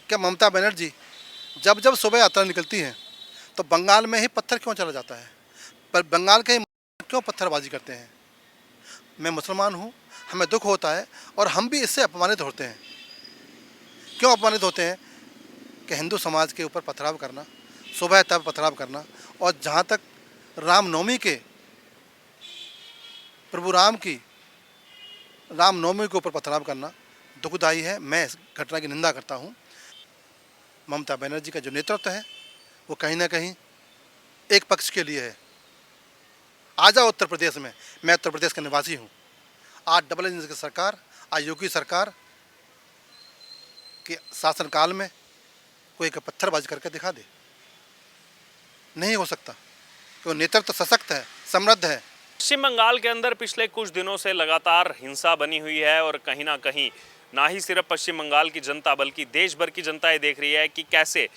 क्या ममता बनर्जी जब जब शोभा यात्रा निकलती है तो बंगाल में ही पत्थर क्यों चला जाता है? पर बंगाल के ही क्यों पत्थरबाजी करते हैं? मैं मुसलमान हूँ, हमें दुख होता है और हम भी इससे अपमानित होते हैं। क्यों अपमानित होते हैं? कि हिंदू समाज के ऊपर पथराव करना, शोभा यात्रा पर पथराव करना, और जहाँ तक रामनवमी के प्रभु राम की रामनवमी के ऊपर पथराव करना दुखदायी है। मैं इस घटना की निंदा करता हूँ। ममता बनर्जी का जो नेतृत्व है वो कहीं ना कहीं एक पक्ष के लिए है। आ जाओ उत्तर प्रदेश में, मैं उत्तर प्रदेश का निवासी हूँ। आज डबल इंजन की सरकार, आज योगी सरकार के शासनकाल में कोई एक पत्थरबाजी करके दिखा दे, नहीं हो सकता। कि वो नेतृत्व सशक्त है, समृद्ध है। पश्चिम बंगाल के अंदर पिछले कुछ दिनों से लगातार हिंसा बनी हुई है और कहीं ना कहीं ना ही सिर्फ पश्चिम बंगाल की जनता बल्कि देश भर की जनता ये देख रही है कि कैसे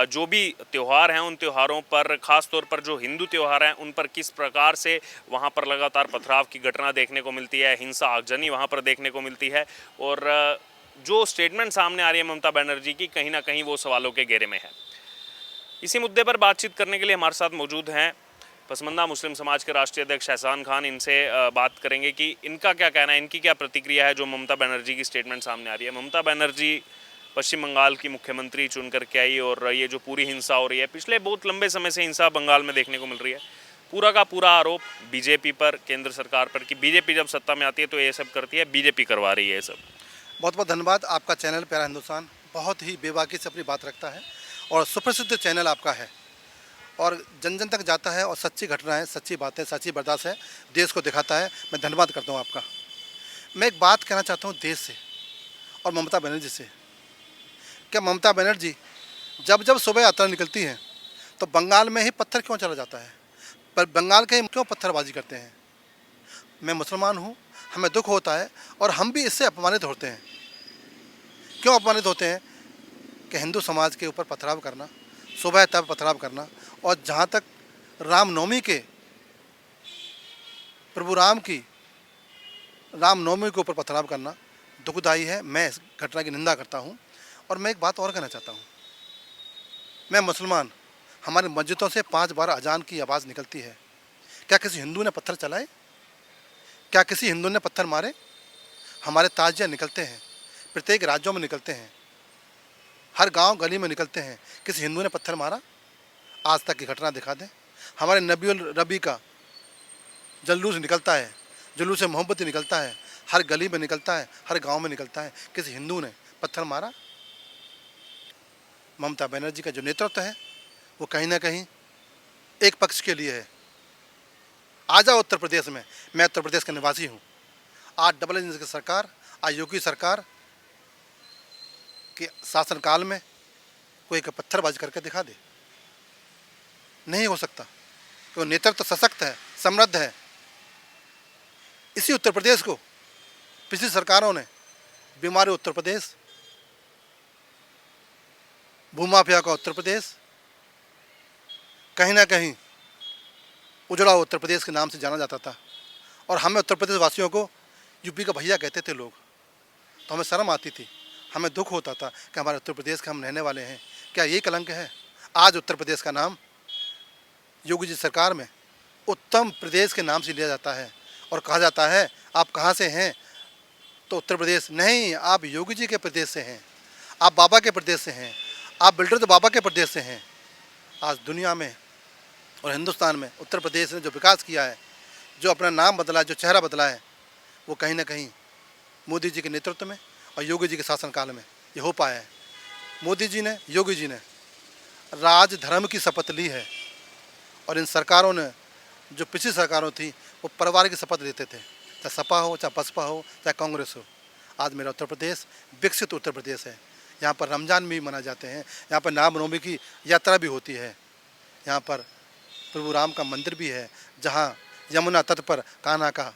जो भी त्यौहार हैं उन त्योहारों पर, खास तौर पर जो हिंदू त्यौहार हैं उन पर किस प्रकार से वहां पर लगातार पथराव की घटना देखने को मिलती है, हिंसा आगजनी वहां पर देखने को मिलती है। और जो स्टेटमेंट सामने आ रही है ममता बनर्जी की, कहीं ना कहीं वो सवालों के घेरे में है। इसी मुद्दे पर बातचीत करने के लिए हमारे साथ मौजूद हैं पसमंदा मुस्लिम समाज के राष्ट्रीय अध्यक्ष एहसान खान। इनसे बात करेंगे कि इनका क्या कहना है, इनकी क्या प्रतिक्रिया है जो ममता बनर्जी की स्टेटमेंट सामने आ रही है। ममता बनर्जी पश्चिम बंगाल की मुख्यमंत्री चुन करके आई और ये जो पूरी हिंसा हो रही है, पिछले बहुत लंबे समय से हिंसा बंगाल में देखने को मिल रही है। पूरा का पूरा आरोप बीजेपी पर, केंद्र सरकार पर कि बीजेपी जब सत्ता में आती है तो ये सब करती है, बीजेपी करवा रही है ये सब। बहुत बहुत धन्यवाद। आपका चैनल प्यारा हिंदुस्तान बहुत ही बेबाकी से अपनी बात रखता है और सुप्रसिद्ध चैनल आपका है और जन जन तक जाता है और सच्ची घटनाएं, सच्ची बातें, सच्ची बर्दाश्त है देश को दिखाता है। मैं धन्यवाद करता हूं आपका। मैं एक बात कहना चाहता हूं देश से और ममता बनर्जी से। क्या ममता बनर्जी जब जब शोभा यात्रा निकलती है तो बंगाल में ही पत्थर क्यों चला जाता है? पर बंगाल के ही क्यों पत्थरबाजी करते हैं? मैं मुसलमान हूँ, हमें दुख होता है और हम भी इससे अपमानित होते हैं। क्यों अपमानित होते हैं? कि हिंदू समाज के ऊपर पथराव करना, शोभा यात्रा पर पथराव करना, और जहाँ तक रामनवमी के प्रभु राम की रामनवमी के ऊपर पथराव करना दुखदायी है। मैं इस घटना की निंदा करता हूँ। और मैं एक बात और कहना चाहता हूँ। मैं मुसलमान, हमारी मस्जिदों से 5 बार अजान की आवाज़ निकलती है। क्या किसी हिंदू ने पत्थर चलाए? क्या किसी हिंदू ने पत्थर मारे? हमारे ताजिया निकलते हैं, प्रत्येक राज्यों में निकलते हैं, हर गांव गली में निकलते हैं। किसी हिंदू ने पत्थर मारा? आज तक की घटना दिखा दें। हमारे नबीउल रबी का जुलूस निकलता है, जुलूस मोहब्बत निकलता है, हर गली में निकलता है, हर गांव में निकलता है। किसी हिंदू ने पत्थर मारा? ममता बनर्जी का जो नेतृत्व है वो कहीं ना कहीं एक पक्ष के लिए है। आ जाओ उत्तर प्रदेश में, मैं उत्तर प्रदेश का निवासी हूँ। आज डबल इंजन की सरकार, आज योगी सरकार के शासनकाल में कोई एक पत्थरबाजी करके दिखा दे, नहीं हो सकता। कि वो नेतृत्व सशक्त है, समृद्ध है। इसी उत्तर प्रदेश को पिछली सरकारों ने बीमारी उत्तर प्रदेश, भूमाफिया का उत्तर प्रदेश, कहीं ना कहीं उजड़ा उत्तर प्रदेश के नाम से जाना जाता था। और हमें उत्तर प्रदेश वासियों को यूपी का भैया कहते थे लोग, तो हमें शर्म आती थी, हमें दुख होता था कि हमारे उत्तर प्रदेश के हम रहने वाले हैं। क्या ये कलंक है? आज उत्तर प्रदेश का नाम योगी जी सरकार में उत्तम प्रदेश के नाम से लिया जाता है और कहा जाता है आप कहाँ से हैं? तो उत्तर प्रदेश नहीं, आप योगी जी के प्रदेश से हैं, आप बाबा के प्रदेश से हैं, आप बिल्डर तो बाबा के प्रदेश से हैं। आज दुनिया में और हिंदुस्तान में उत्तर प्रदेश ने जो विकास किया है, जो अपना नाम बदला है, जो चेहरा बदला है, वो कहीं ना कहीं मोदी जी के नेतृत्व में और योगी जी के शासनकाल में ये हो पाया है। मोदी जी ने, योगी जी ने राज धर्म की शपथ ली है और इन सरकारों ने, जो पिछली सरकारों थी, वो परिवार की शपथ लेते थे, चाहे सपा हो, चाहे बसपा हो, चाहे कांग्रेस हो। आज मेरा उत्तर प्रदेश विकसित उत्तर प्रदेश है। यहाँ पर रमज़ान भी मनाए जाते हैं, यहाँ पर रामनवमी की यात्रा भी होती है, यहाँ पर प्रभु राम का मंदिर भी है, जहाँ यमुना तट पर कान्हा का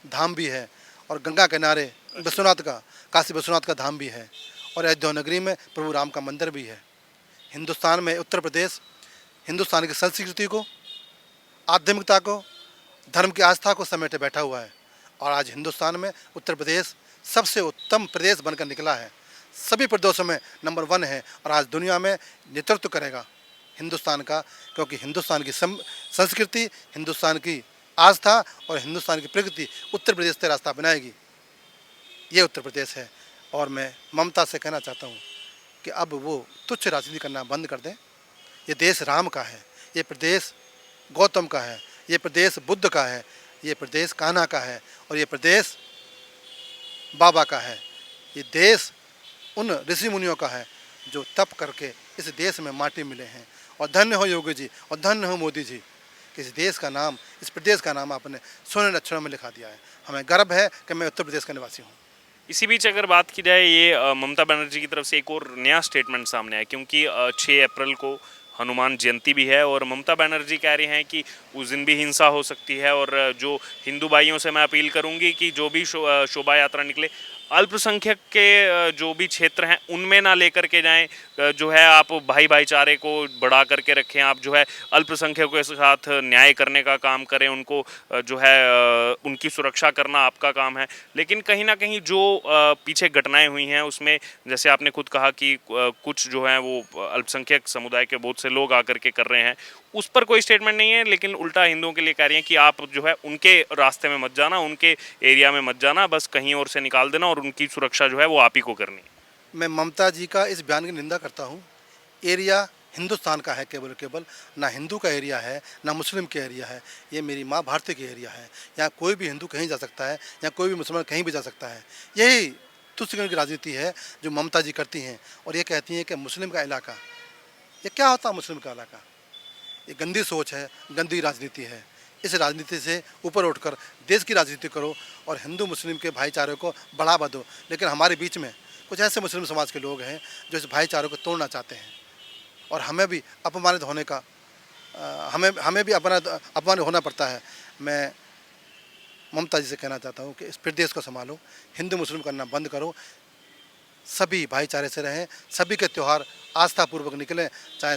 धाम भी है और गंगा किनारे विश्वनाथ का, काशी विश्वनाथ का धाम भी है और अयोध्या नगरी में प्रभु राम का मंदिर भी है। हिंदुस्तान में उत्तर प्रदेश हिंदुस्तान की संस्कृति को, आध्यात्मिकता को, धर्म की आस्था को समेटे बैठा हुआ है और आज हिंदुस्तान में उत्तर प्रदेश सबसे उत्तम प्रदेश बनकर निकला है। सभी प्रदेशों में नंबर 1 है और आज दुनिया में नेतृत्व करेगा हिंदुस्तान का, क्योंकि हिंदुस्तान की संस्कृति, हिंदुस्तान की आस्था और हिंदुस्तान की प्रगति उत्तर प्रदेश से रास्ता बनाएगी। ये उत्तर प्रदेश है। और मैं ममता से कहना चाहता हूँ कि अब वो तुच्छ राजनीति करना बंद कर दें। ये देश राम का है, ये प्रदेश गौतम का है, ये प्रदेश बुद्ध का है, ये प्रदेश कान्हा का है और ये प्रदेश बाबा का है। ये देश उन ऋषि मुनियों का है जो तप करके इस देश में माटी मिले हैं। और धन्य हो योगी जी और धन्य हो मोदी जी कि इस देश का नाम, इस प्रदेश का नाम आपने सोने अक्षरों में लिखा दिया है। हमें गर्व है कि मैं उत्तर प्रदेश का निवासी हूँ। इसी बीच अगर बात की जाए, ये ममता बनर्जी की तरफ से एक और नया स्टेटमेंट सामने आया, क्योंकि 6 अप्रैल को हनुमान जयंती भी है और ममता बनर्जी कह रही हैं कि उस दिन भी हिंसा हो सकती है। और जो हिंदू भाइयों से मैं अपील करूंगी कि जो भी शोभा यात्रा निकले, अल्पसंख्यक के जो भी क्षेत्र हैं उनमें ना लेकर के जाएं। जो है आप भाई भाईचारे को बढ़ा करके रखें, आप जो है अल्पसंख्यकों के साथ न्याय करने का काम करें, उनको जो है उनकी सुरक्षा करना आपका काम है। लेकिन कहीं ना कहीं जो पीछे घटनाएं हुई हैं उसमें, जैसे आपने खुद कहा कि कुछ जो है वो अल्पसंख्यक समुदाय के बहुत से लोग आकर के कर रहे हैं, उस पर कोई स्टेटमेंट नहीं है, लेकिन उल्टा हिंदुओं के लिए कह रही हैं कि आप जो है उनके रास्ते में मत जाना, उनके एरिया में मत जाना, बस कहीं और से निकाल देना और उनकी सुरक्षा जो है वो आप ही को करनी है। मैं ममता जी का इस बयान की निंदा करता हूँ। एरिया हिंदुस्तान का है, केवल केवल ना हिंदू का एरिया है ना मुस्लिम का एरिया है। ये मेरी माँ भारती की एरिया है। यहाँ कोई भी हिंदू कहीं जा सकता है, यहाँ कोई भी मुसलमान कहीं भी जा सकता है। यही तुष्टिकरण की राजनीति है जो ममता जी करती हैं। और ये कहती हैं कि मुस्लिम का इलाका, ये क्या होता है मुस्लिम का इलाका? ये गंदी सोच है, गंदी राजनीति है। इस राजनीति से ऊपर उठकर देश की राजनीति करो और हिंदू मुस्लिम के भाईचारे को बढ़ावा दो। लेकिन हमारे बीच में कुछ ऐसे मुस्लिम समाज के लोग हैं जो इस भाईचारे को तोड़ना चाहते हैं और हमें भी अपमानित होने का हमें भी अपमानित होना पड़ता है। मैं ममता जी से कहना चाहता हूँ कि इस प्रदेश को संभालो, हिंदू मुस्लिम करना बंद करो, सभी भाईचारे से रहें, सभी के त्यौहार आस्थापूर्वक निकलें, चाहे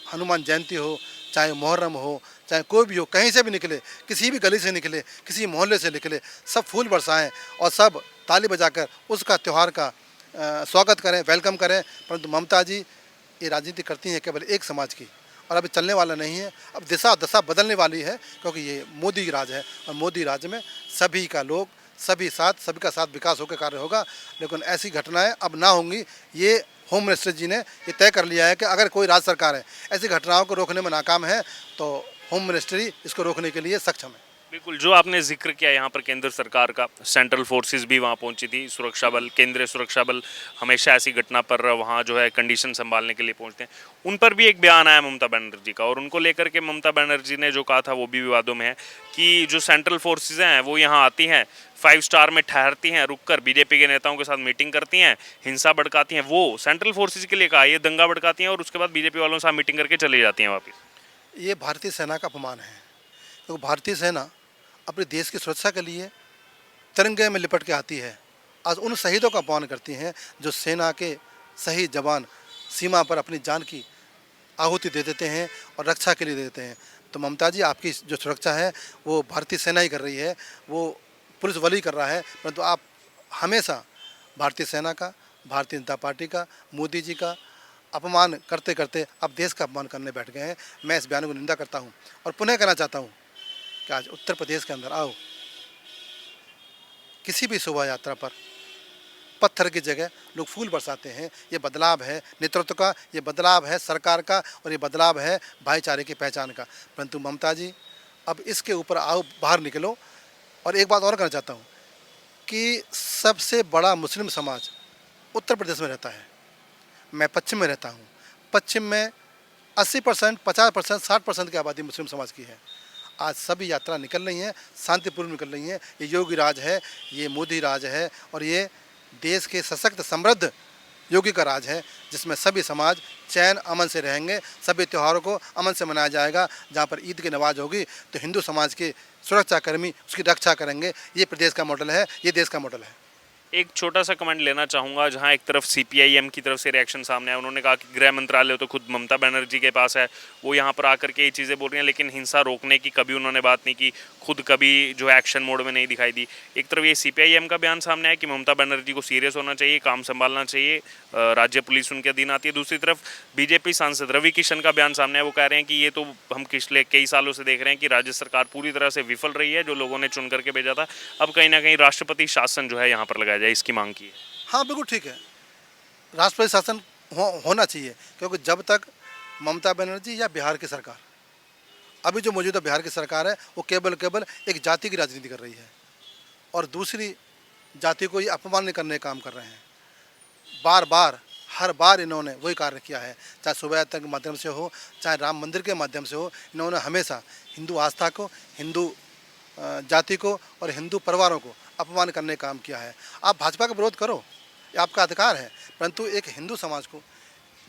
हनुमान जयंती हो, चाहे मुहर्रम हो, चाहे कोई भी हो, कहीं से भी निकले, किसी भी गली से निकले, किसी मोहल्ले से निकले, सब फूल बरसाएं और सब ताली बजाकर उसका त्यौहार का स्वागत करें, वेलकम करें। परंतु ममता जी ये राजनीति करती हैं केवल एक समाज की और अभी चलने वाला नहीं है। अब दिशा दशा बदलने वाली है, क्योंकि ये मोदी राज है और मोदी राज में सभी का लोग, सभी का साथ विकास होकर कार्य होगा। लेकिन ऐसी घटनाएं अब ना होंगी। ये होम मिनिस्टर जी ने ये तय कर लिया है कि अगर कोई राज्य सरकार है ऐसी घटनाओं को रोकने में नाकाम है तो होम मिनिस्ट्री इसको रोकने के लिए सक्षम है। बिल्कुल, जो आपने जिक्र किया यहाँ पर केंद्र सरकार का, सेंट्रल फोर्सेस भी वहाँ पहुँची थी, सुरक्षा बल, केंद्रीय सुरक्षा बल हमेशा ऐसी घटना पर वहाँ जो है कंडीशन संभालने के लिए पहुँचते हैं। उन पर भी एक बयान आया ममता बनर्जी का और उनको लेकर के ममता बनर्जी ने जो कहा था वो भी विवादों में है कि जो सेंट्रल फोर्सेज हैं वो यहाँ आती हैं, 5 स्टार में ठहरती हैं, रुककर बीजेपी के नेताओं के साथ मीटिंग करती हैं, हिंसा भड़काती हैं। वो सेंट्रल फोर्सेज के लिए कहा, ये दंगा भड़काती हैं और उसके बाद बीजेपी वालों के साथ मीटिंग करके चली जाती हैं वापस। ये भारतीय सेना का अपमान है, क्योंकि तो भारतीय सेना अपने देश की सुरक्षा के लिए तिरंगे में लिपट के आती है। आज उन शहीदों का अपमान करती हैं जो सेना के शहीद जवान सीमा पर अपनी जान की आहुति दे देते हैं और रक्षा के लिए दे देते हैं। तो ममता जी, आपकी जो सुरक्षा है वो भारतीय सेना ही कर रही है, वो पुलिस बल ही कर रहा है। परंतु आप हमेशा भारतीय सेना का, भारतीय जनता पार्टी का, मोदी जी का अपमान करते करते अब देश का अपमान करने बैठ गए हैं। मैं इस बयान को निंदा करता हूँ और पुनः कहना चाहता हूँ कि आज उत्तर प्रदेश के अंदर आओ, किसी भी शोभा यात्रा पर पत्थर की जगह लोग फूल बरसाते हैं। ये बदलाव है नेतृत्व का, ये बदलाव है सरकार का और ये बदलाव है भाईचारे की पहचान का। परंतु ममता जी, अब इसके ऊपर आओ, बाहर निकलो। और एक बात और कहना चाहता हूँ कि सबसे बड़ा मुस्लिम समाज उत्तर प्रदेश में रहता है। मैं पश्चिम में रहता हूँ। पश्चिम में 80%, 50%, 60% की आबादी मुस्लिम समाज की है। आज सभी यात्रा निकल रही हैं, शांतिपूर्ण निकल रही हैं। ये योगी राज है, ये मोदी राज है और ये देश के सशक्त समृद्ध योगी का राज है, जिसमें सभी समाज चैन अमन से रहेंगे। सभी त्योहारों को अमन से मनाया जाएगा। जहाँ पर ईद की नमाज होगी तो हिंदू समाज के सुरक्षाकर्मी उसकी रक्षा करेंगे। ये प्रदेश का मॉडल है, ये देश का मॉडल है। एक छोटा सा कमेंट लेना चाहूँगा, जहाँ एक तरफ सीपीआईएम की तरफ से रिएक्शन सामने आया। उन्होंने कहा कि गृह मंत्रालय तो खुद ममता बनर्जी के पास है, वो यहाँ पर आकर के ये चीज़ें बोल रही हैं, लेकिन हिंसा रोकने की कभी उन्होंने बात नहीं की। खुद कभी जो है एक्शन मोड में नहीं दिखाई दी। एक तरफ ये सीपीआईएम का बयान सामने आया कि ममता बनर्जी को सीरियस होना चाहिए, काम संभालना चाहिए, राज्य पुलिस उनके अधीन आती है। दूसरी तरफ बीजेपी सांसद रवि किशन का बयान सामने आया, वो कह रहे हैं कि ये तो हम पिछले कई सालों से देख रहे हैं कि राज्य सरकार पूरी तरह से विफल रही है, जो लोगों ने चुन करके भेजा था। अब कहीं ना कहीं राष्ट्रपति शासन जो है यहाँ पर लगाया जाए, इसकी मांग की है। हाँ बिल्कुल ठीक है, राष्ट्रपति शासन होना चाहिए, क्योंकि जब तक ममता बनर्जी या बिहार की सरकार, अभी जो मौजूदा बिहार की सरकार है, वो केवल एक जाति की राजनीति कर रही है और दूसरी जाति को ये अपमान करने का काम कर रहे हैं। बार बार हर बार इन्होंने वही कार्य किया है, चाहे शोभा यात्रा के माध्यम से हो, चाहे राम मंदिर के माध्यम से हो। इन्होंने हमेशा हिंदू आस्था को, हिंदू जाति को और हिंदू परिवारों को अपमान करने का काम किया है। आप भाजपा का विरोध करो, ये आपका अधिकार है, परंतु एक हिंदू समाज को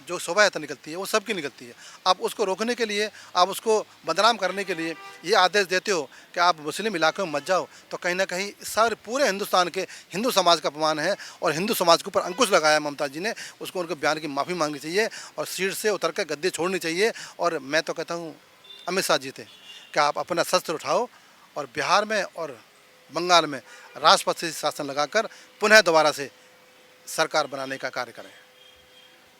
जो शोभा यात्रा निकलती है वो सबकी निकलती है। आप उसको रोकने के लिए, आप उसको बदनाम करने के लिए ये आदेश देते हो कि आप मुस्लिम इलाकों में मत जाओ, तो कहीं ना कहीं सारे पूरे हिंदुस्तान के हिंदू समाज का अपमान है और हिंदू समाज के ऊपर अंकुश लगाया ममता जी ने। उसको उनके बयान की माफ़ी मांगनी चाहिए और सीट से उतर कर गद्दी छोड़नी चाहिए। और मैं तो कहता हूँ अमित शाह जीते कि आप अपना शस्त्र उठाओ और बिहार में और बंगाल में राष्ट्रपति शासन लगाकर पुनः दोबारा से सरकार बनाने का कार्य करें।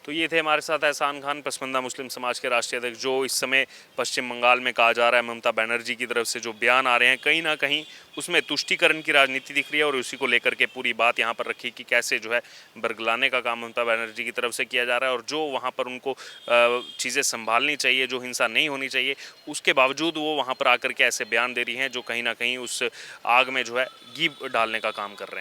तो ये थे हमारे साथ एहसान खान, पसमानदा मुस्लिम समाज के राष्ट्रीय अध्यक्ष, जो इस समय पश्चिम बंगाल में कहा जा रहा है ममता बनर्जी की तरफ से जो बयान आ रहे हैं, कहीं ना कहीं उसमें तुष्टीकरण की राजनीति दिख रही है और उसी को लेकर के पूरी बात यहाँ पर रखी कि कैसे जो है बरगलाने का काम ममता बनर्जी की तरफ से किया जा रहा है और जो वहाँ पर उनको चीज़ें संभालनी चाहिए, जो हिंसा नहीं होनी चाहिए, उसके बावजूद वो वहाँ पर आकर के ऐसे बयान दे रही हैं जो कहीं ना कहीं उस आग में जो है घी डालने का काम कर रहे हैं।